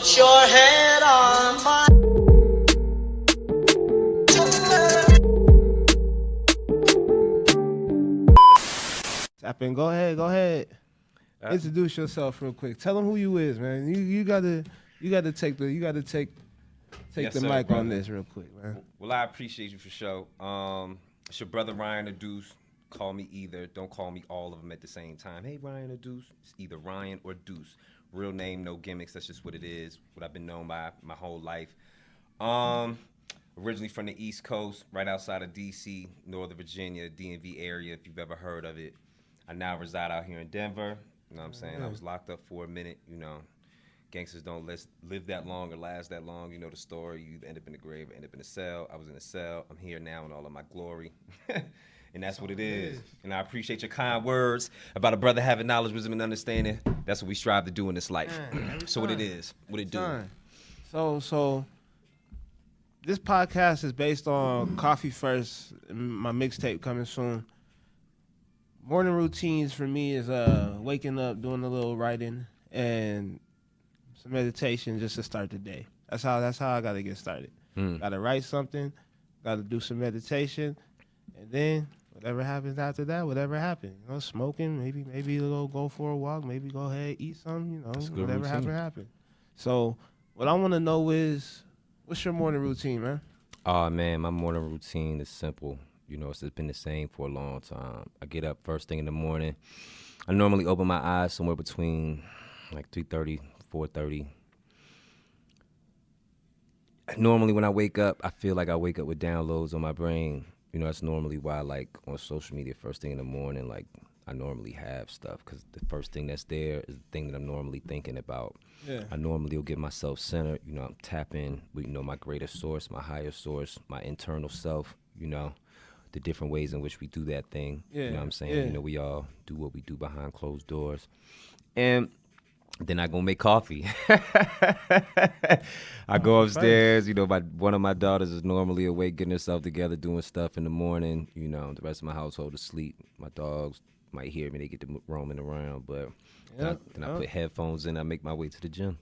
Put your head on my. Tap in. Go ahead. Introduce yourself real quick. Tell them who you is, man. You gotta take the Yes, sir, mic brother. on this real quick, man. Well, I appreciate you for sure. It's your brother Ryan or Duece. Call me either. Don't call me all of them at the same time. Hey, Ryan or Duece. It's either Ryan or Duece. Real name, no gimmicks. That's just what it is. What I've been known by my whole life. Originally from the East Coast, right outside of D.C., Northern Virginia, DMV area, if you've ever heard of it. I now reside out here in Denver. You know what I'm saying? I was locked up for a minute, you know. Gangsters don't live that long or last that long. You know the story. You either end up in the grave or end up in a cell. I was in a cell. I'm here now in all of my glory. And that's what it is. And I appreciate your kind words about a brother having knowledge, wisdom, and understanding. That's what we strive to do in this life. So what it is, what it do. So this podcast is based on Coffee First, my mixtape coming soon. Morning routines for me is waking up, doing a little writing, and some meditation just to start the day. That's how I gotta get started. Gotta write something, gotta do some meditation, and then whatever happens after that, whatever happens. You know, smoking, maybe go for a walk, maybe go ahead, eat something, you know, whatever happen. So what I wanna know is, what's your morning routine, man? Oh man, my morning routine is simple. You know, it's been the same for a long time. I get up first thing in the morning. I normally open my eyes somewhere between like 3:30, 4:30. Normally when I wake up, I feel like I wake up with downloads on my brain. You know, that's normally why, like, on social media, first thing in the morning, like, I normally have stuff because the first thing that's there is the thing that I'm normally thinking about. Yeah. I normally will get myself centered. You know, I'm tapping with, you know, my greater source, my higher source, my internal self, you know, the different ways in which we do that thing. Yeah. You know what I'm saying? Yeah. You know, we all do what we do behind closed doors. And then I go make coffee. I go upstairs. You know, one of my daughters is normally awake, getting herself together, doing stuff in the morning. You know, the rest of my household is asleep. My dogs might hear me; they get to roaming around. But then I put headphones in. I make my way to the gym.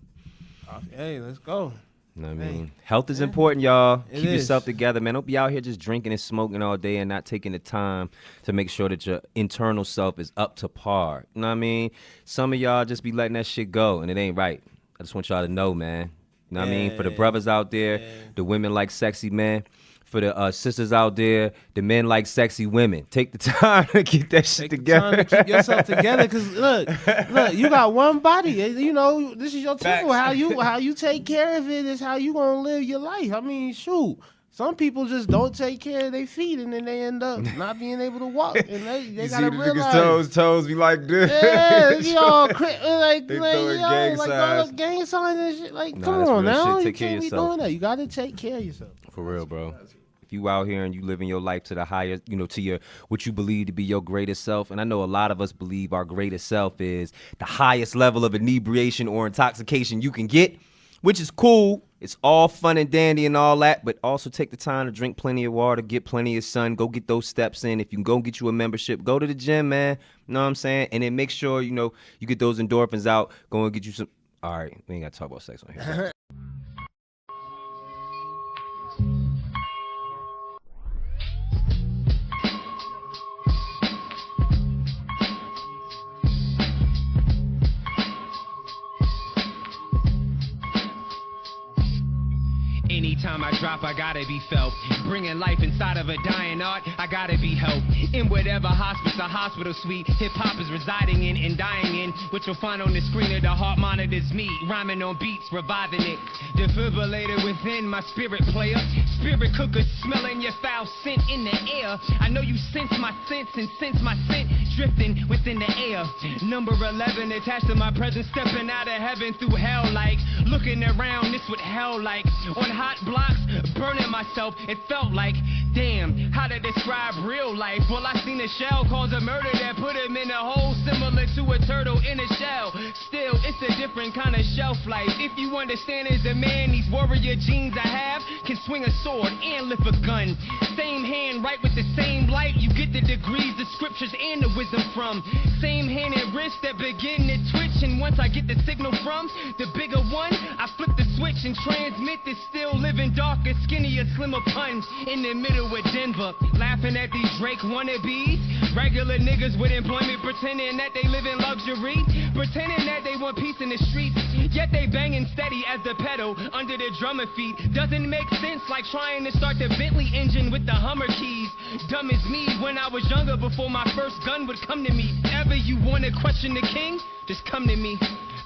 Hey, let's go. You know what I mean? Health is important, y'all. It Keep is. yourself together, man. Don't be out here just drinking and smoking all day and not taking the time to make sure that your internal self is up to par. You know what I mean? Some of y'all just be letting that shit go, and it ain't right. I just want y'all to know, man. You know what I mean? For the brothers out there, the women like sexy men. For the sisters out there, the men like sexy women. Take the time to get that shit together. Time to keep yourself together, cause look, you got one body. You know, this is your temple. Facts. How you take care of it is how you gonna live your life. I mean, shoot. Some people just don't take care of their feet, and then they end up not being able to walk. And they gotta realize. Toes be like this. Yeah, you know, like They throwing gang signs. those gang signs and shit. Like, Nah, come that's on real now, shit. you Take care of can't be yourself. doing that. You gotta take care of yourself. For real, bro. If you out here and you living your life to the highest, you know, to your what you believe to be your greatest self, and I know a lot of us believe our greatest self is the highest level of inebriation or intoxication you can get, which is cool. It's all fun and dandy and all that, but also take the time to drink plenty of water, get plenty of sun, go get those steps in. If you can go get you a membership, go to the gym, man. You know what I'm saying? And then make sure, you know, you get those endorphins out. Go and get you some. All right, we ain't got to talk about sex on here. Anytime I drop, I gotta be felt. Bringing life inside of a dying art, I gotta be helped. In whatever hospice or hospital suite, hip-hop is residing in and dying in. What you'll find on the screen of the heart monitors me, rhyming on beats, reviving it. Defibrillator within my spirit player. Spirit cooker smelling your foul scent in the air. I know you sense my sense and sense my scent drifting within the air. Number 11 attached to my presence, stepping out of heaven through hell like. Looking around, this what hell like. On hot blocks, burning myself, it felt like, damn, how to describe real life? Well, I seen a shell cause a murder that put him in a hole similar to a turtle in a shell. Still, it's a different kind of shelf life. If you understand as a man, these warrior genes I have can swing a sword and lift a gun. Same hand, right with the same light, you get the degrees, the scriptures, and the wisdom from. Same hand and wrist that begin to twitch, and once I get the signal from the bigger one, I flip the switch and transmit this still living darker, skinnier, slimmer pun in the middle of Denver. Laughing at these Drake wannabes, regular niggas with employment pretending that they live in luxury, pretending that they want peace in the streets, yet they banging steady as the pedal under their drummer feet. Doesn't make sense, like trying to start the Bentley engine with the Hummer keys. Dumb as me when I was younger before my first gun would come to me. Ever you wanna question the king, just come to me.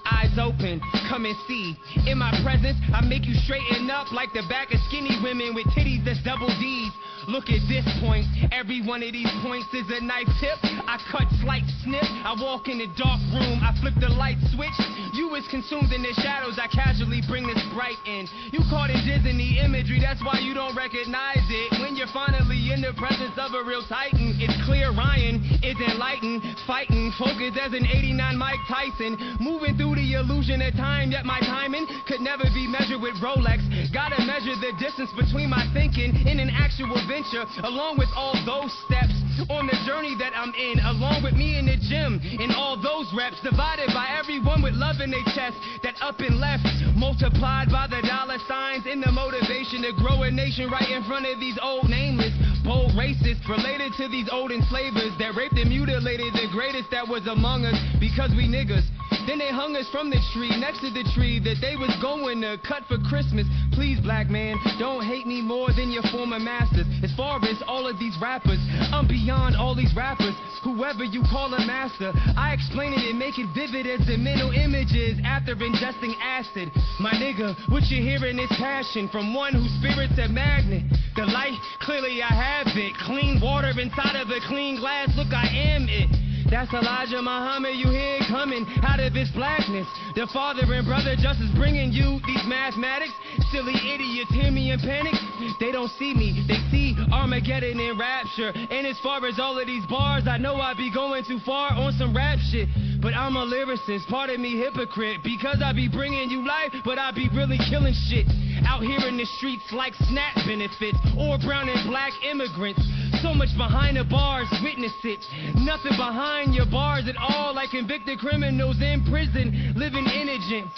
Eyes open, come and see. In my presence, I make you straighten up like the back of skinny women with titties that's double D's. Look at this point, every one of these points is a knife tip. I cut, slight, snip, I walk in the dark room, I flip the light switch. You is consumed in the shadows, I casually bring this bright in. You caught in Disney imagery, that's why you don't recognize it. When you're finally in the presence of a real titan, it's clear Ryan is enlightened, fighting, focused as an 89 Mike Tyson. Moving through the illusion of time, yet my timing could never be measured with Rolex. Gotta measure the distance between my thinking and an actual venture, along with all those steps on the journey that I'm in, along with me in the gym, and all those reps divided by everyone with love in their chest. That up and left, multiplied by the dollar signs and the motivation to grow a nation right in front of these old nameless, bold racists related to these old enslavers that raped and mutilated the greatest that was among us because we niggas. Then they hung us from the tree, next to the tree that they was going to cut for Christmas. Please, black man, don't hate me more than your former masters. As far as all of these rappers, I'm beyond all these rappers. Whoever you call a master, I explain it and make it vivid as the mental images after ingesting acid. My nigga, what you hearing is passion from one whose spirit's a magnet. The light, clearly I have it. Clean water inside of a clean glass, look, I am it. That's Elijah Muhammad, you hear it coming out of his blackness. The father and brother justice bringing you these mathematics. Silly idiots hear me in panic. They don't see me, they see Armageddon and rapture. And as far as all of these bars, I know I be going too far on some rap shit. But I'm a lyricist, pardon me hypocrite, because I be bringing you life, but I be really killing shit. Out here in the streets like SNAP benefits or brown and black immigrants. So much behind the bars, witness it. Nothing behind your bars at all, like convicted criminals in prison, living indigent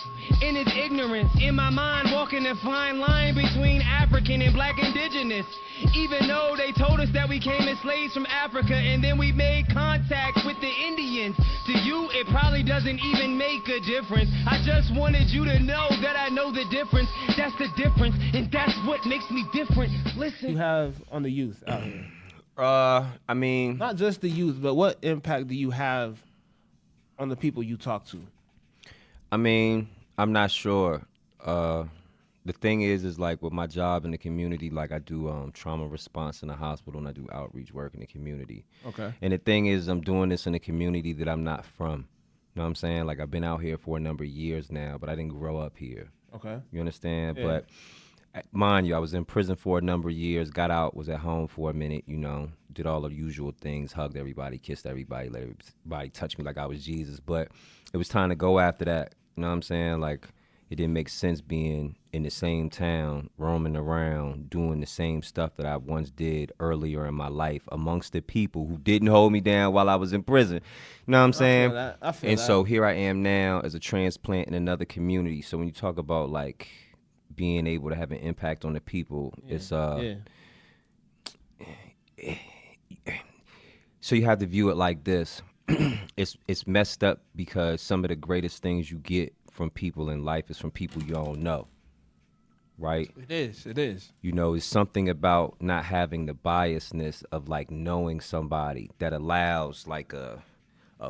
in his ignorance. In my mind, walking a fine line between African and black indigenous. Even though they told us that we came as slaves from Africa and then we made contact with the Indians. To you, it probably doesn't even make a difference. I just wanted you to know that I know the difference. That's the difference, and that's what makes me different. Listen. You have on the youth out here? I mean, not just the youth, but what impact do you have on the people you talk to? I mean, I'm not sure. The thing is like with my job in the community, like I do trauma response in the hospital and I do outreach work in the community. Okay. And the thing is, I'm doing this in a community that I'm not from. You know what I'm saying? Like I've been out here for a number of years now, but I didn't grow up here. Okay. You understand? Yeah. But mind you, I was in prison for a number of years, got out, was at home for a minute, you know, did all the usual things, hugged everybody, kissed everybody, let everybody touch me like I was Jesus. But it was time to go after that. You know what I'm saying? Like, it didn't make sense being in the same town, roaming around, doing the same stuff that I once did earlier in my life amongst the people who didn't hold me down while I was in prison. You know what I'm saying? I feel that. So here I am now as a transplant in another community. So when you talk about, like, being able to have an impact on the people, it's so you have to view it like this. It's messed up because some of the greatest things you get from people in life is from people you don't know, right? It is. You know, it's something about not having the biasness of like knowing somebody that allows like a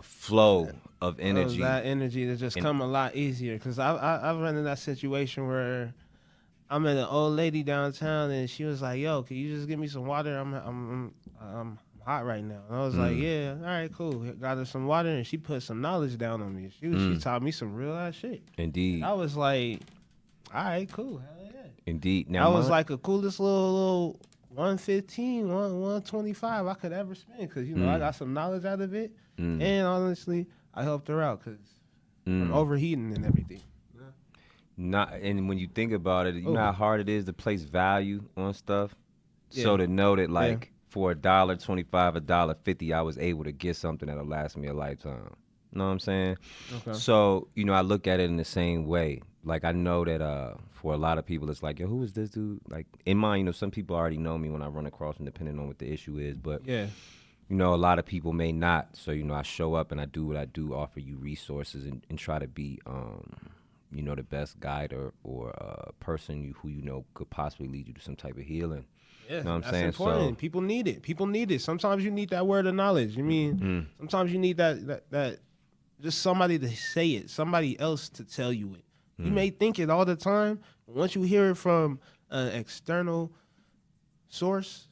flow of energy. That energy to just come a lot easier. Because I've run in that situation where I met an old lady downtown and she was like, "Yo, can you just give me some water? I'm hot right now." And I was like, "Yeah, all right, cool." Got her some water and she put some knowledge down on me. She taught me some real ass shit. Indeed. I was like, "All right, cool, hell yeah." Indeed. Now I was like the coolest little 115, 125 I could ever spend because you know I got some knowledge out of it, and honestly, I helped her out because I'm overheating and everything. Not, and when you think about it, you know Ooh. how hard it is to place value on stuff. Yeah. So to know that like for $1.25, $1.50, I was able to get something that'll last me a lifetime. You know what I'm saying? Okay. So, you know, I look at it in the same way. Like I know that for a lot of people it's like, yo, who is this dude? Like in mind, you know, some people already know me when I run across them depending on what the issue is. But Yeah. you know, a lot of people may not. So, you know, I show up and I do what I do, offer you resources and try to be you know, the best guide or person who you know could possibly lead you to some type of healing. Yeah, You know what I'm that's saying? important. So, People need it. People need it. Sometimes you need that word of knowledge. You mean sometimes you need that just somebody to say it, somebody else to tell you it. You may think it all the time, but once you hear it from an external source,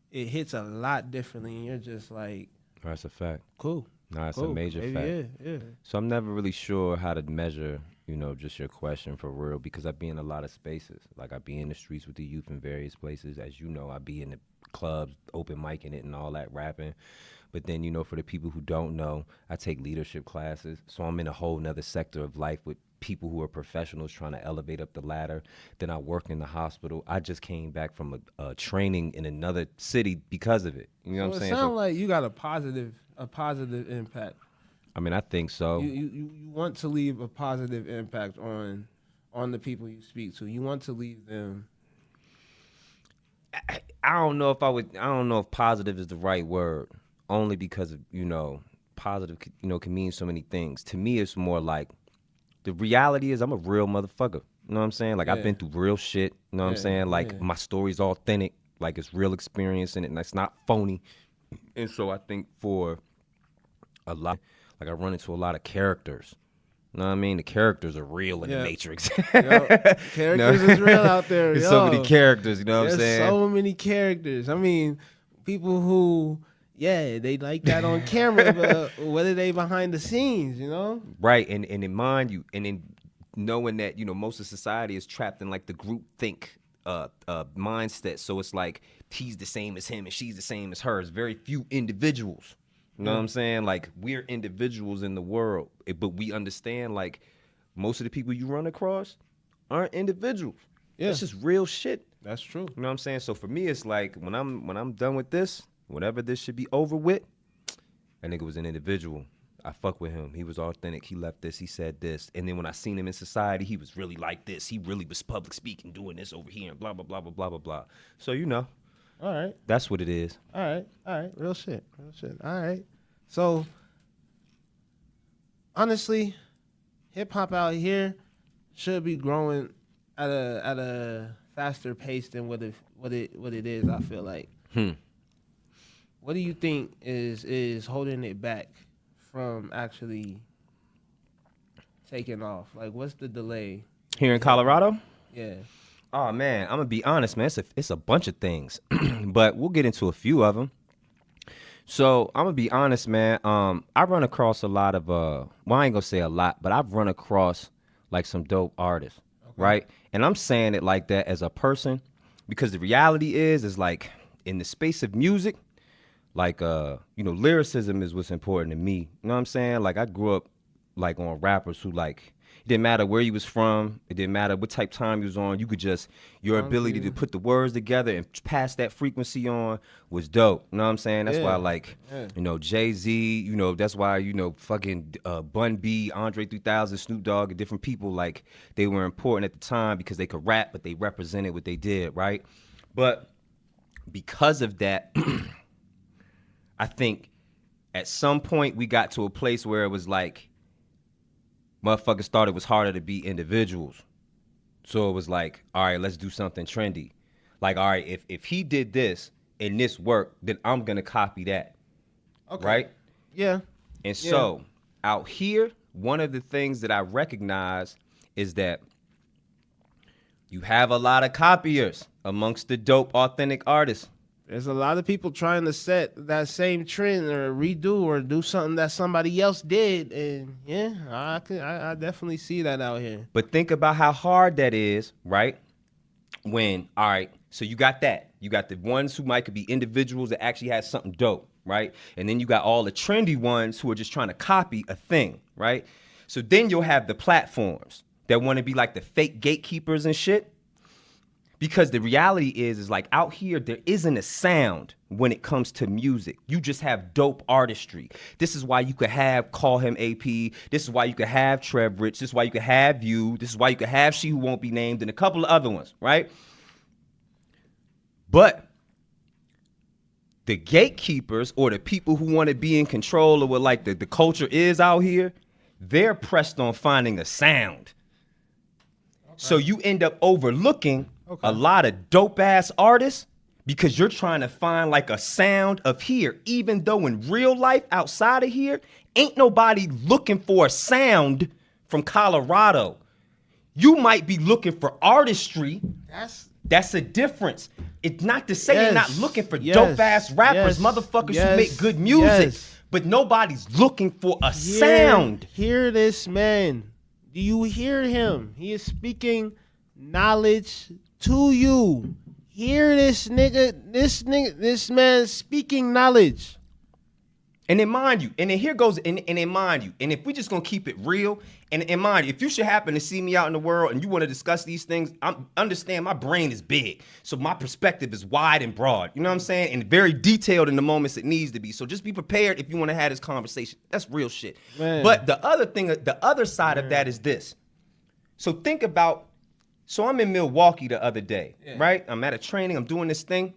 it hits a lot differently, and you're just like, that's a fact. cool. No, that's Cool. a major Maybe, fact. yeah. So I'm never really sure how to measure, you know, just your question for real because I be in a lot of spaces. Like I be in the streets with the youth in various places. As you know, I be in the clubs, open micing it and all that rapping. But then, you know, for the people who don't know, I take leadership classes. So I'm in a whole nother sector of life with people who are professionals trying to elevate up the ladder. Then I work in the hospital. I just came back from a training in another city because of it. You know what I'm saying? It sounds like you got a positive impact. I mean, I think so. You want to leave a positive impact on the people you speak to. You want to leave them. I don't know if positive is the right word, only because of, you know, positive, you know, can mean so many things. To me, it's more like the reality is I'm a real motherfucker. You know what I'm saying? Like I've been through real shit. You know what I'm saying? Like my story's authentic, like it's real experience in it, and it's not phony. And so I think for a lot, like I run into a lot of characters. You know what I mean? The characters are real in the Matrix. Characters is real out there. There's so many characters, you know what I'm saying? There's so many characters. I mean, people who, they like that on camera, but what are they behind the scenes, you know? Right, and in mind you, and in knowing that, you know, most of society is trapped in like the group think mindset. So it's like he's the same as him and she's the same as her. It's very few individuals. You know what I'm saying? Like we're individuals in the world, but we understand like most of the people you run across aren't individuals. Yeah. It's just real shit. That's true. You know what I'm saying? So for me, it's like when I'm done with this, whenever this should be over with, that nigga was an individual. I fuck with him. He was authentic. He left this. He said this. And then when I seen him in society, he was really like this. He really was public speaking, doing this over here, and blah, blah, blah, blah, blah, blah, blah. So, you know. All right. That's what it is. All right. Real shit. All right. So, honestly, hip hop out here should be growing at a faster pace than what it is. I feel like. What do you think is holding it back from actually taking off? Like, what's the delay? Here in Colorado? Yeah. Oh, man, I'm going to be honest, man. It's a bunch of things, but we'll get into a few of them. So I'm going to be honest, man. I run across a lot of, well, I ain't going to say a lot, but I've run across like some dope artists, right? And I'm saying it like that as a person because the reality is like in the space of music, like, you know, lyricism is what's important to me. You know what I'm saying? Like I grew up like on rappers who like, it didn't matter where you was from. It didn't matter what type of time you was on. You could just, your ability to put the words together and pass that frequency on was dope. You know what I'm saying? That's why like, you know, Jay-Z, you know, that's why, you know, fucking Bun B, Andre 3000, Snoop Dogg, and different people, like they were important at the time because they could rap, but they represented what they did, right? But because of that, I think at some point we got to a place where it was like, motherfuckers thought it was harder to be individuals. So it was like, all right, let's do something trendy. Like, all right, if he did this and this worked, then I'm going to copy that. Okay. Right? Yeah. And so out here, one of the things that I recognize is that you have a lot of copiers amongst the dope, authentic artists. There's a lot of people trying to set that same trend or redo or do something that somebody else did. And I definitely see that out here. But think about how hard that is, right? When, all right, so you got that. You got the ones who might be individuals that actually had something dope, right? And then you got all the trendy ones who are just trying to copy a thing, right? So then you'll have the platforms. that want to be like the fake gatekeepers and shit. Because the reality is like out here, there isn't a sound when it comes to music. You just have dope artistry. This is why you could have Call Him AP. This is why you could have Trev Rich. This is why you could have You. This is why you could have She Who Won't Be Named and a couple of other ones, right? But the gatekeepers or the people who want to be in control of what like the culture is out here, they're pressed on finding a sound. Okay. So you end up overlooking a lot of dope ass artists because you're trying to find like a sound of here, even though in real life outside of here, ain't nobody looking for a sound from Colorado. You might be looking for artistry. That's a difference. It's not to say you're not looking for dope ass rappers, motherfuckers who make good music, but nobody's looking for a sound. Hear this man. Do you hear him? He is speaking knowledge to you. Hear this nigga, this man speaking knowledge. And then mind you, and then here goes, and then mind you, and if we just gonna keep it real, and mind you, if you should happen to see me out in the world and you want to discuss these things, understand my brain is big, so my perspective is wide and broad. You know what I'm saying? And very detailed in the moments it needs to be. So just be prepared if you want to have this conversation. That's real shit. Man. But the other side of that is this. So think about. So I'm in Milwaukee the other day, right? I'm at a training, I'm doing this thing,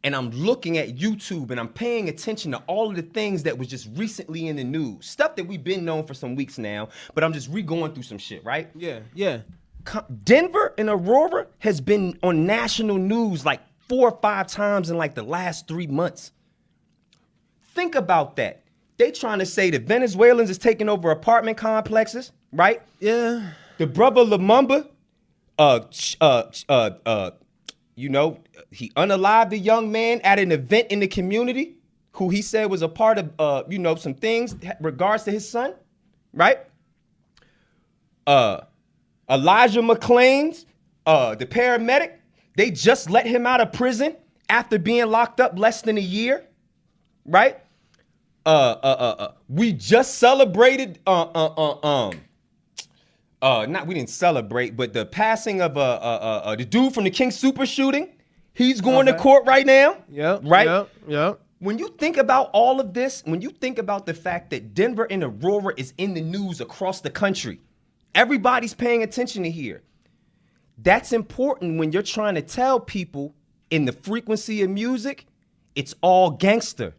and I'm looking at YouTube and I'm paying attention to all of the things that was just recently in the news. Stuff that we've been known for some weeks now, but I'm just re-going through some shit, right? Yeah. Denver and Aurora has been on national news like 4 or 5 times in like the last 3 months. Think about that. They trying to say the Venezuelans is taking over apartment complexes, right? Yeah. The brother Lumumba, you know, he unalived a young man at an event in the community who he said was a part of, you know, some things regards to his son, right? Elijah McClain's, the paramedic, they just let him out of prison after being locked up less than a year, right? We just celebrated, we didn't celebrate, but the passing of the dude from the King Super shooting, he's going to court right now. Yep. When you think about all of this, when you think about the fact that Denver and Aurora is in the news across the country, everybody's paying attention to here. That's important when you're trying to tell people in the frequency of music, it's all gangster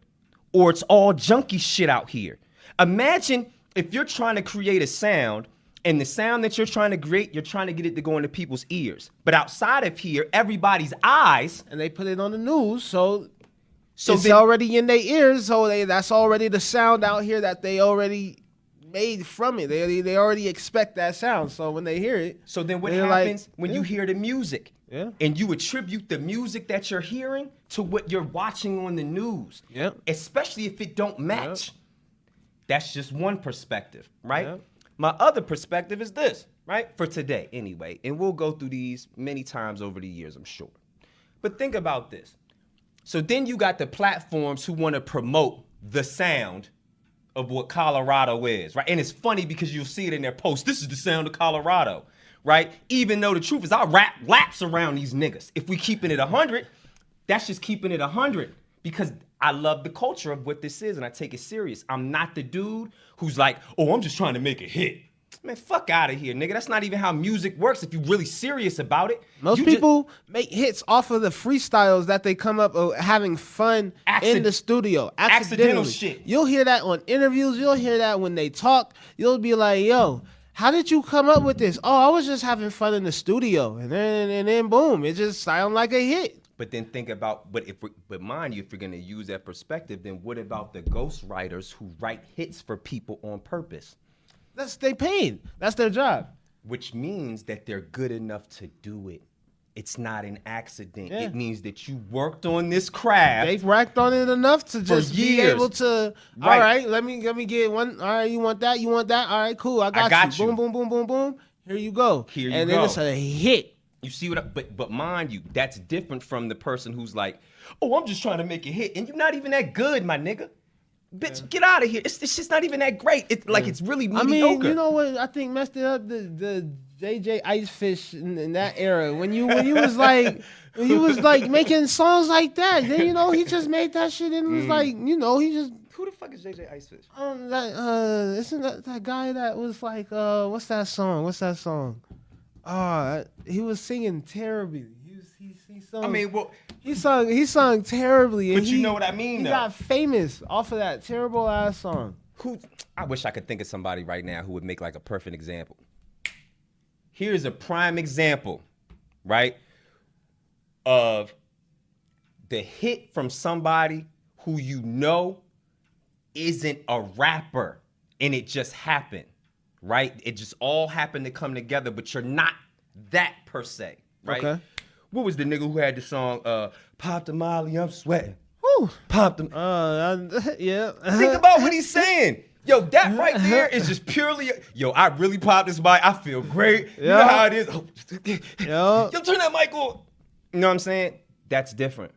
or it's all junkie shit out here. Imagine if you're trying to create a sound and the sound that you're trying to create, you're trying to get it to go into people's ears. But outside of here, everybody's eyes. And they put it on the news, so it's already in their ears. So that's already the sound out here that they already made from it. They already expect that sound. So when they hear it. So then what happens when you hear the music? Yeah. And you attribute the music that you're hearing to what you're watching on the news. Yeah. Especially if it don't match. Yep. That's just one perspective, right? Yep. My other perspective is this, right? For today, anyway. And we'll go through these many times over the years, I'm sure. But think about this. So then you got the platforms who want to promote the sound of what Colorado is, right? And it's funny because you'll see it in their posts. This is the sound of Colorado, right? Even though the truth is I'll rap laps around these niggas. If we keeping it 100, that's just keeping it 100 because I love the culture of what this is and I take it serious. I'm not the dude who's like, oh, I'm just trying to make a hit. Man, fuck out of here, nigga. That's not even how music works if you're really serious about it. Most people make hits off of the freestyles that they come up having fun in the studio. Accidental shit. You'll hear that on interviews. You'll hear that when they talk. You'll be like, yo, how did you come up with this? Oh, I was just having fun in the studio. And then boom, it just sounded like a hit. But then think about, but mind you, if you're gonna use that perspective, then what about the ghostwriters who write hits for people on purpose? They paid. That's their job. Which means that they're good enough to do it. It's not an accident. Yeah. It means that you worked on this craft. They've racked on it enough to just be able to. Right. All right, let me get one. All right, you want that? You want that? All right, cool. I got you. Boom, boom, boom, boom, boom. Here you go. And then it's a hit. You see what? But mind you, that's different from the person who's like, oh, I'm just trying to make a hit, and you're not even that good, my nigga. Bitch, get out of here. It's just not even that great. It's like it's really mediocre. I mean, you know what I think messed it up? The JJ Icefish in that era when you was like making songs like that. Then he just made that shit and was like he just. Who the fuck is JJ Icefish? Isn't that guy that was like what's that song? He was singing terribly. He sung. I mean, well, he sung terribly. But And you know what I mean, He though. got famous off of that terrible ass song. I wish I could think of somebody right now who would make like a perfect example. Here's a prime example, right, of the hit from somebody who isn't a rapper, and it just happened, right? It just all happened to come together, but you're not that per se, right? Okay. What was the nigga who had the song, Pop the Molly, I'm sweating. Whew. Pop the... Yeah. Think about what he's saying. Yo, that right there is just purely, I really popped this mic. I feel great. You know how it is. Yo, turn that mic on. You know what I'm saying? That's different.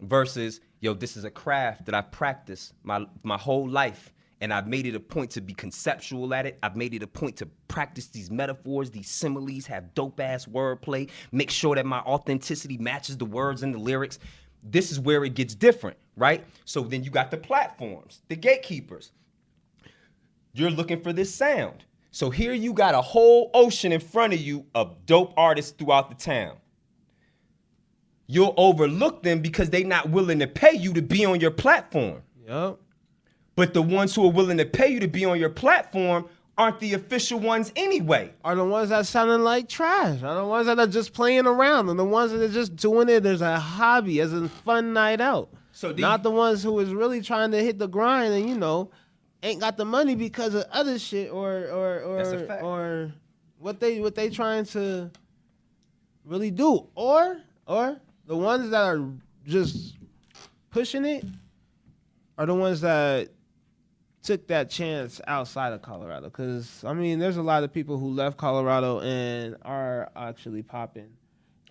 Versus, this is a craft that I practiced my whole life. And I've made it a point to be conceptual at it. I've made it a point to practice these metaphors, these similes, have dope-ass wordplay, make sure that my authenticity matches the words and the lyrics. This is where it gets different, right? So then you got the platforms, the gatekeepers. You're looking for this sound. So here you got a whole ocean in front of you of dope artists throughout the town. You'll overlook them because they're not willing to pay you to be on your platform. Yep. But the ones who are willing to pay you to be on your platform aren't the official ones anyway. Are the ones that sounding like trash. Are the ones that are just playing around. And the ones that are just doing it as a hobby, as a fun night out. So not the ones who is really trying to hit the grind and, ain't got the money because of other shit That's a fact. or what they trying to really do. Or the ones that are just pushing it are the ones that took that chance outside of Colorado. Because, there's a lot of people who left Colorado and are actually popping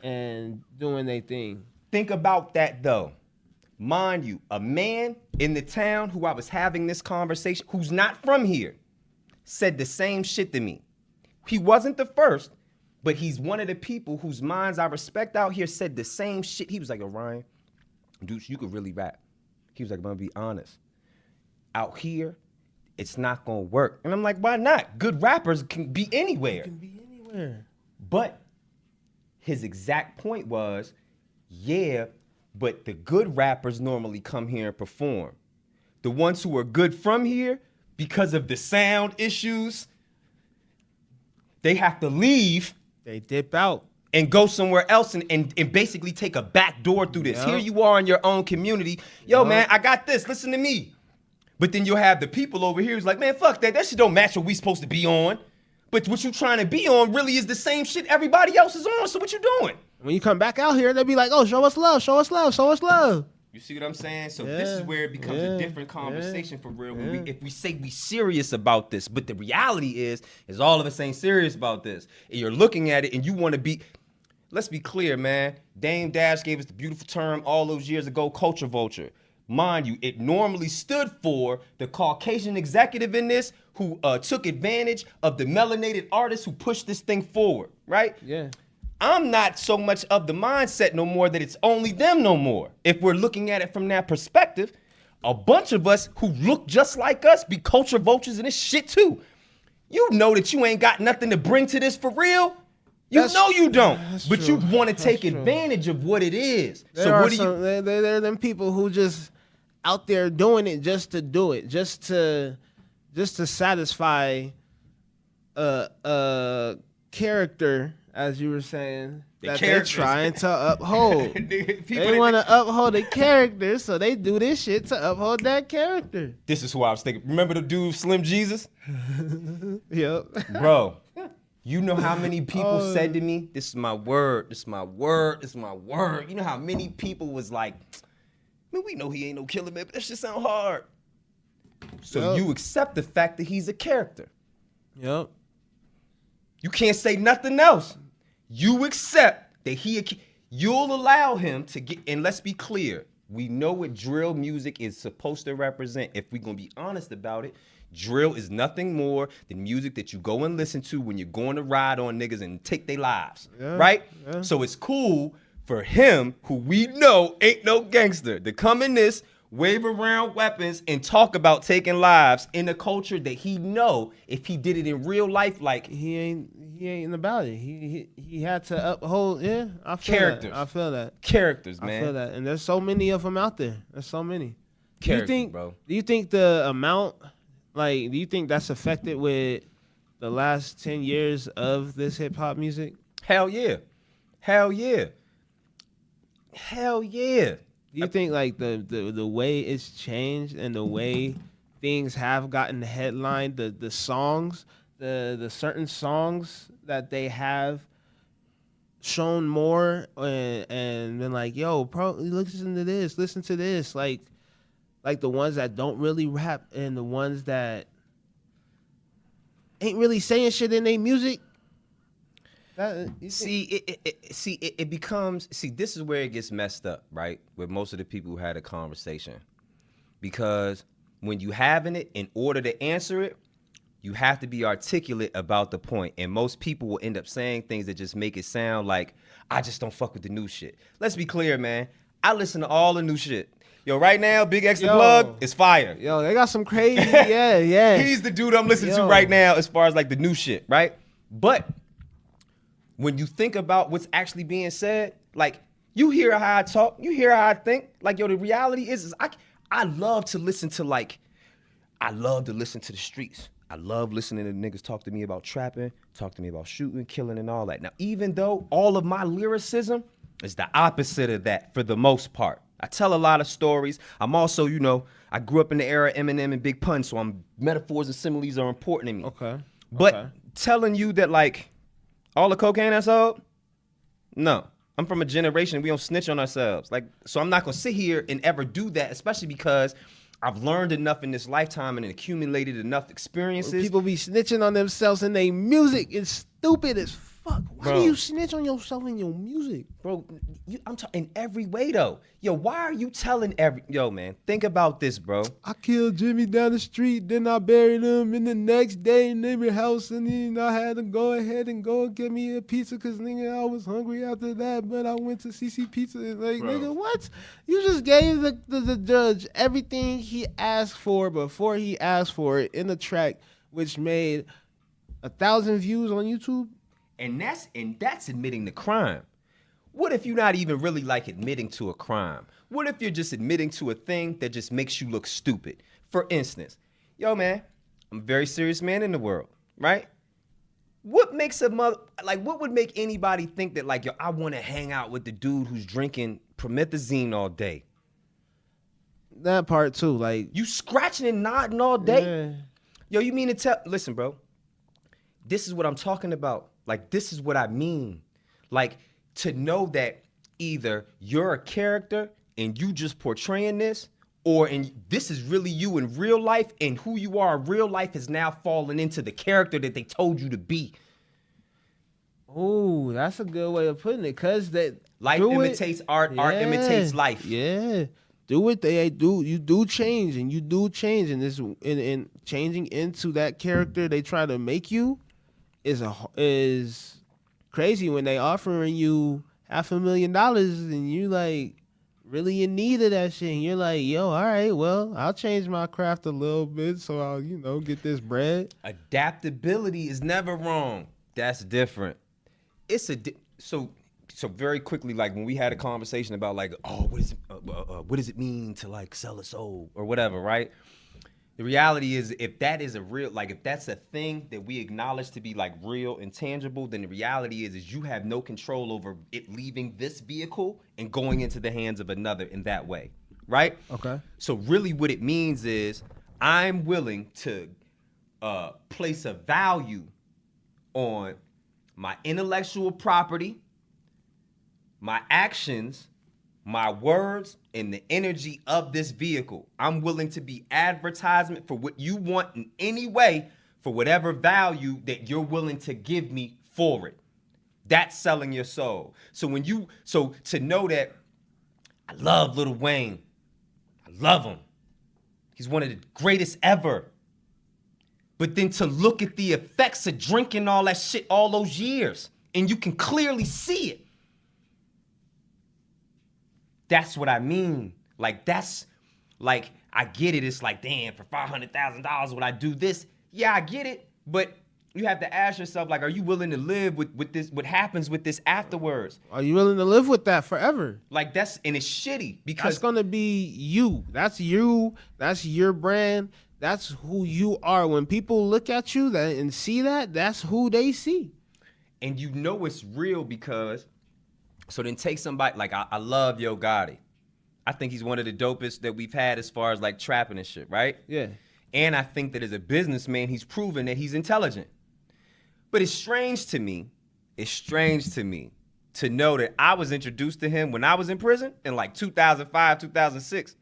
and doing their thing. Think about that, though. Mind you, a man in the town who I was having this conversation, who's not from here, said the same shit to me. He wasn't the first, but he's one of the people whose minds I respect out here, said the same shit. He was like, Ryan, Duece, you could really rap. He was like, I'm gonna be honest. Out here, it's not gonna work. And I'm like, why not? Good rappers can be anywhere. Can be anywhere. But his exact point was, but the good rappers normally come here and perform. The ones who are good from here, because of the sound issues, they have to leave. They dip out. And go somewhere else and basically take a back door through this. Here you are in your own community. Man, I got this. Listen to me. But then you'll have the people over here who's like, man, fuck that. That shit don't match what we supposed to be on. But what you trying to be on really is the same shit everybody else is on. So what you doing? When you come back out here, they'll be like, oh, show us love, show us love, show us love. You see what I'm saying? So this is where it becomes a different conversation for real. If we say we serious about this, but the reality is all of us ain't serious about this. And you're looking at it and you want to be... Let's be clear, man. Dame Dash gave us the beautiful term all those years ago, culture vulture. Mind you, it normally stood for the Caucasian executive in this who took advantage of the melanated artists who pushed this thing forward, right? Yeah. I'm not so much of the mindset no more that it's only them no more. If we're looking at it from that perspective, a bunch of us who look just like us be culture vultures in this shit too. You know that you ain't got nothing to bring to this for real. You know you don't, but you want to take advantage of what it is. So what do you? There are them people who just out there doing it just to do it, just to satisfy a character, as you were saying, that they're trying to uphold. They want to uphold a character, so they do this shit to uphold that character. This is who I was thinking. Remember the dude Slim Jesus? Yep, bro. You know how many people said to me, this is my word, this is my word, this is my word. You know how many people was like, man, we know he ain't no killer, man, but that shit sound hard. So you accept the fact that he's a character. Yep. You can't say nothing else. You accept that you'll allow him to get, and let's be clear, We know what drill music is supposed to represent. If we're going to be honest about it, drill is nothing more than music that you go and listen to when you're going to ride on niggas and take their lives, right? Yeah. So it's cool for him, who we know ain't no gangster, to come in this, wave around weapons, and talk about taking lives in a culture that he know if he did it in real life, like he ain't about it. He had to uphold. Yeah, I feel characters. That. I feel that. Characters, man. I feel that, and there's so many of them out there. There's so many. Characters, bro. Do you think the amount, like, do you think that's affected with the last 10 years of this hip hop music? Hell yeah, hell yeah, hell yeah. Do you think like the way it's changed and the way things have gotten headlined, the songs, the certain songs that they have shown more and been like, yo, bro, listen to this, like the ones that don't really rap and the ones that ain't really saying shit in their music? It becomes, this is where it gets messed up, right? With most of the people who had a conversation. Because when you having it, in order to answer it, you have to be articulate about the point. And most people will end up saying things that just make it sound like, I just don't fuck with the new shit. Let's be clear, man. I listen to all the new shit. Yo, right now, Big X the Plug is fire. Yo, they got some crazy, yeah. He's the dude I'm listening to right now as far as like the new shit, right? But when you think about what's actually being said, like, you hear how I talk, you hear how I think. Like, yo, the reality is I love to listen to the streets. I love listening to niggas talk to me about trapping, talk to me about shooting, killing, and all that. Now, even though all of my lyricism is the opposite of that for the most part. I tell a lot of stories. I'm also, I grew up in the era of Eminem and Big Pun, so metaphors and similes are important to me. Okay. But telling you that, like, all the cocaine I sold? No. I'm from a generation, we don't snitch on ourselves. Like, so I'm not gonna sit here and ever do that, especially because I've learned enough in this lifetime and accumulated enough experiences. People be snitching on themselves in their music. It's stupid as fuck. Why do you snitch on yourself in your music? Bro, I'm talking in every way, though. Yo, why are you telling Yo, man, think about this, bro. I killed Jimmy down the street, then I buried him in the next day in neighbor house, and then I had to go ahead and go and get me a pizza because, nigga, I was hungry after that, but I went to CC Pizza. Like, bro, nigga, what? You just gave the judge everything he asked for before he asked for it in the track, which made 1,000 views on YouTube. And that's admitting the crime. What if you're not even really like admitting to a crime? What if you're just admitting to a thing that just makes you look stupid? For instance, yo, man, I'm a very serious man in the world, right? What makes what would make anybody think that, like, yo, I want to hang out with the dude who's drinking promethazine all day? That part too, like, you scratching and nodding all day? Yeah. Yo, you mean to tell, listen, bro, this is what I'm talking about. Like, this is what I mean. Like, to know that either you're a character and you just portraying this, or this is really you in real life, and who you are in real life has now fallen into the character that they told you to be. Oh, that's a good way of putting it, because that life imitates art, art imitates life. Yeah. Do what they do. You do change, and and this in changing into that character they try to make you is crazy when they offering you $500,000 and you like really in need of that shit. And you're like, yo, all right, well, I'll change my craft a little bit so I'll get this bread. Adaptability is never wrong. That's different. It's so very quickly, like when we had a conversation about like, oh, what does it mean to like sell a soul or whatever, right? The reality is, if that is if that's a thing that we acknowledge to be like real and tangible, then the reality is you have no control over it leaving this vehicle and going into the hands of another in that way, right? Okay. So really what it means is I'm willing to place a value on my intellectual property, my actions, my words, and the energy of this vehicle. I'm willing to be advertisement for what you want in any way for whatever value that you're willing to give me for it. That's selling your soul. So to know that I love Lil Wayne. I love him. He's one of the greatest ever. But then to look at the effects of drinking all that shit all those years, and you can clearly see it. That's what I mean. Like, that's, like, I get it. It's like, damn, for $500,000, would I do this? Yeah, I get it. But you have to ask yourself, like, are you willing to live with this, what happens with this afterwards? Are you willing to live with that forever? Like, and it's shitty because that's gonna be you. That's you. That's your brand. That's who you are. When people look at you and see that, that's who they see. And you know it's real because, so then take somebody, like I love Yo Gotti. I think he's one of the dopest that we've had as far as like trapping and shit, right? Yeah. And I think that as a businessman, he's proven that he's intelligent. But it's strange to me to know that I was introduced to him when I was in prison in like 2005, 2006.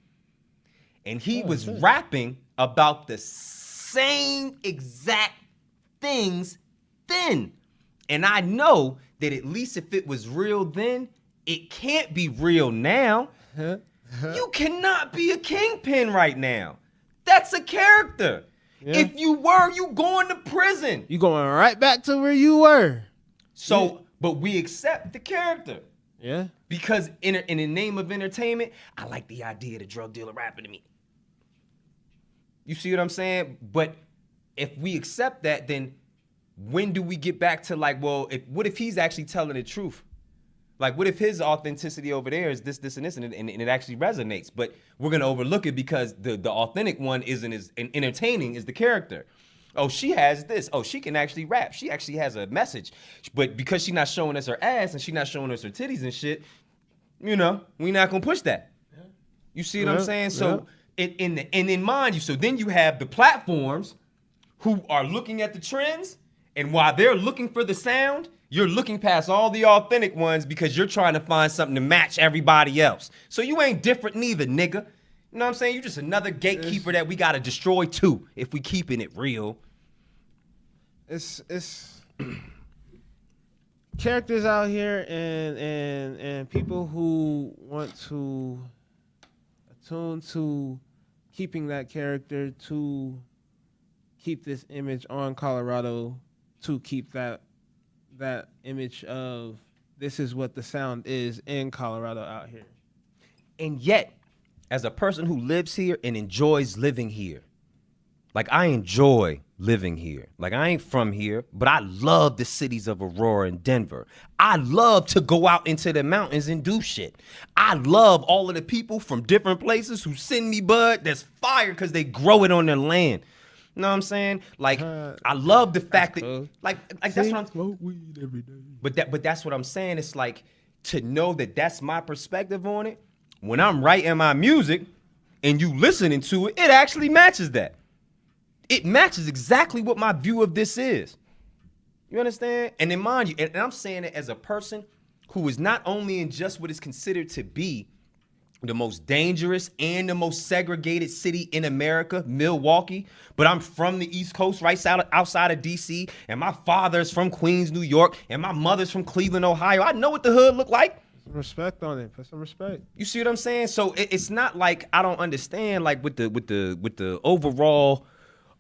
And he was rapping about the same exact things then. And I know that at least if it was real then, it can't be real now. You cannot be a kingpin right now. That's a character. Yeah. If you were, you going to prison. You going right back to where you were. So, but we accept the character. Yeah. Because in the name of entertainment, I like the idea of the drug dealer rapping to me. You see what I'm saying? But if we accept that, then when do we get back to like, well, what if he's actually telling the truth? Like, what if his authenticity over there is this, and this, and it actually resonates? But we're going to overlook it because the authentic one isn't as entertaining as the character. Oh, she has this. Oh, she can actually rap. She actually has a message. But because she's not showing us her ass and she's not showing us her titties and shit, you know, we're not going to push that. You see what I'm saying? So, in mind you, so then you have the platforms who are looking at the trends, and while they're looking for the sound, you're looking past all the authentic ones because you're trying to find something to match everybody else. So you ain't different neither, nigga. You know what I'm saying? You're just another gatekeeper that we gotta destroy too if we keeping it real. It's characters out here and people who want to attune to keeping that character, to keep this image on Colorado, to keep that image of this is what the sound is in Colorado out here. And yet, as a person who lives here and enjoys living here, like I enjoy living here. Like I ain't from here, but I love the cities of Aurora and Denver. I love to go out into the mountains and do shit. I love all of the people from different places who send me bud that's fire because they grow it on their land. You know what I'm saying? Like, I love the fact that, cool. like that's what I'm. Smoke weed every day. But that's what I'm saying. It's like to know that that's my perspective on it. When I'm writing my music, and you listening to it, it actually matches that. It matches exactly what my view of this is. You understand? And then mind you, and I'm saying it as a person who is not only in just what is considered to be the most dangerous and the most segregated city in America, Milwaukee, but I'm from the East Coast, right outside of DC, and my father's from Queens, New York, and my mother's from Cleveland, Ohio. I know what the hood look like. Put some respect on it. Put some respect. You see what I'm saying? So it's not like I don't understand, like with the overall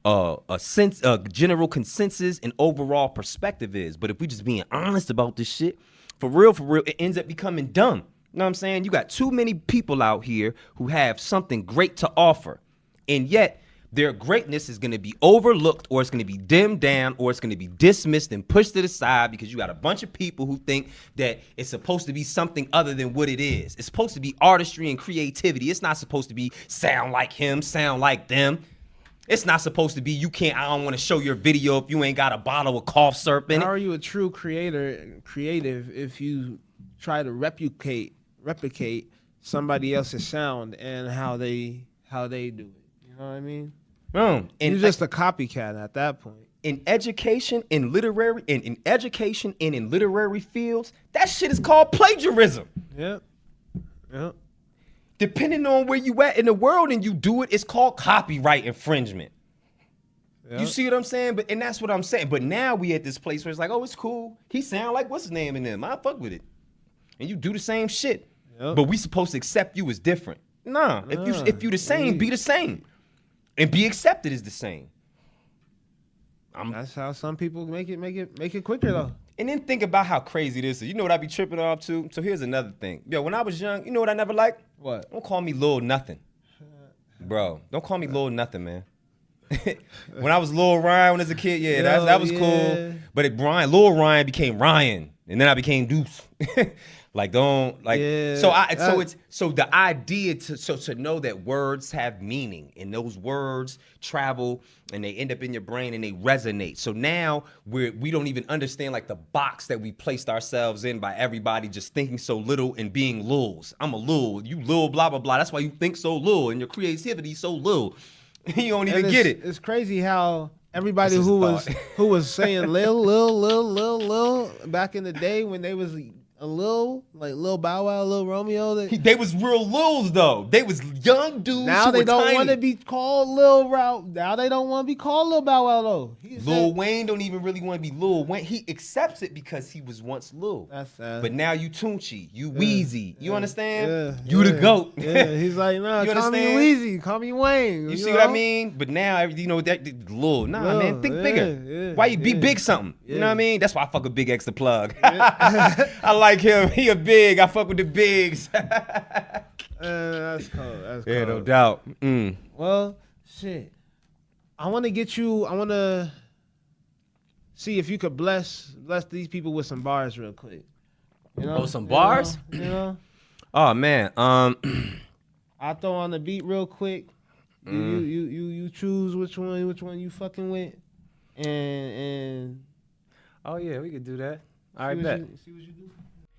general consensus and overall perspective is. But if we just being honest about this shit, for real, it ends up becoming dumb. You know what I'm saying? You got too many people out here who have something great to offer, and yet their greatness is going to be overlooked, or it's going to be dimmed down, or it's going to be dismissed and pushed to the side because you got a bunch of people who think that it's supposed to be something other than what it is. It's supposed to be artistry and creativity. It's not supposed to be sound like him, sound like them. It's not supposed to be I don't want to show your video if you ain't got a bottle of cough syrup in it. How are you a true creative if you try to replicate somebody else's sound and how they do it? You know what I mean? And you're just a copycat at that point. In education, in literary fields, that shit is called plagiarism. Yep. Depending on where you at in the world and you do it, it's called copyright infringement. Yep. You see what I'm saying? And that's what I'm saying. But now we at this place where it's like, oh, it's cool. He sound like what's his name in them. I fuck with it. And you do the same shit. but we supposed to accept you as different. Nah, if you the same, be the same, and be accepted as the same. That's how some people make it quicker though. And then think about how crazy this is. You know what I be tripping off too? So here's another thing. Yo, when I was young, you know what I never liked? What? Don't call me Lil Nothing. Bro, don't call me Lil Nothing, man. When I was Lil Ryan when I was a kid, that was cool. But Lil Ryan became Ryan, and then I became Duece. Like so the idea to know that words have meaning, and those words travel and they end up in your brain and they resonate. So now we don't even understand like the box that we placed ourselves in by everybody just thinking so little and being Lils. I'm a Lil, you Lil, blah blah blah. That's why you think so Lil and your creativity so Lil. You don't even get it. It's crazy how everybody who was saying Lil back in the day when they was a Lil, like Lil Bow Wow, Lil Romeo. They was real Lils though. They was young dudes. Now they don't want to be called Lil Route. Now they don't want to be called Lil Bow Wow though. Lil Wayne don't even really want to be Lil Wayne. He accepts it because he was once Lil. That's sad. But now you Tunchi, you Weezy. You understand? Yeah, you the GOAT. Yeah, he's like, nah, call me Weezy, call me Wayne. You see what I mean? But now, you know, that Lil. Nah, Lil, man, think bigger. Yeah, why you be big something? Yeah. You know what I mean? That's why I fuck with Big X the Plug. I like him. He a big. I fuck with the bigs. That's cool. That's cool. Yeah, no doubt. Well, shit. I want to see if you could bless these people with some bars real quick. You know? Oh, some bars? You know? Oh man. I'll throw on the beat real quick. You choose which one you fucking with, and. Oh yeah, we could do that. All right, bet. See what you do.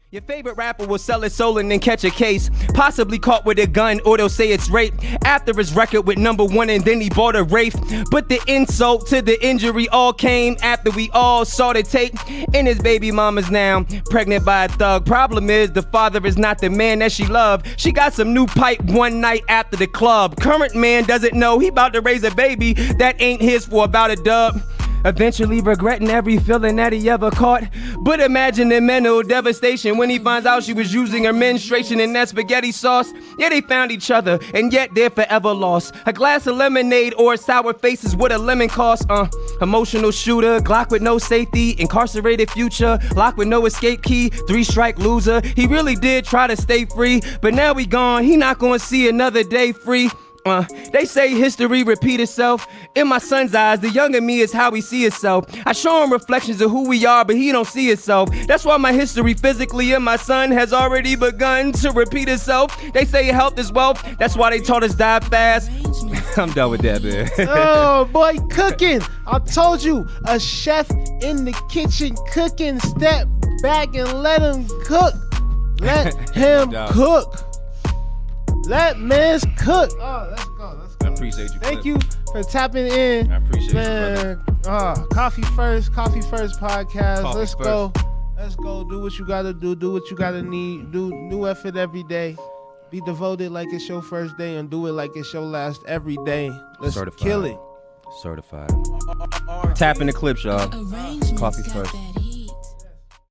Your favorite rapper will sell his soul and then catch a case. Possibly caught with a gun, or they'll say it's rape. After his record with #1 and then he bought a Wraith. But the insult to the injury all came after we all saw the tape. And his baby mama's now pregnant by a thug. Problem is the father is not the man that she loved. She got some new pipe one night after the club. Current man doesn't know he about to raise a baby that ain't his for about a dub. Eventually regretting every feeling that he ever caught. But imagine the mental devastation when he finds out she was using her menstruation in that spaghetti sauce. Yeah, they found each other, and yet they're forever lost. A glass of lemonade or sour faces what a lemon cost. Emotional shooter, Glock with no safety, incarcerated future, locked with no escape key, 3-strike loser. He really did try to stay free, but now he gone, he not gonna see another day free. They say history repeat itself. In my son's eyes, the younger me is how he see himself. I show him reflections of who we are, but he don't see himself. That's why my history physically in my son has already begun to repeat itself. They say health is wealth. That's why they taught us die fast. I'm done with that, man. Oh, boy, cooking. I told you, a chef in the kitchen cooking. Step back and let him cook. Let him cook. Let mans cook. Oh, let's go. I appreciate you. Thank you for tapping in. I appreciate you, brother. Coffee First podcast. Coffee Let's first. go. Let's go. Do what you gotta do. Do what you gotta need. Do new effort every day. Be devoted like it's your first day and do it like it's your last every day. Let's Certified. kill it. Certified. Tap in the clips, y'all. Coffee First.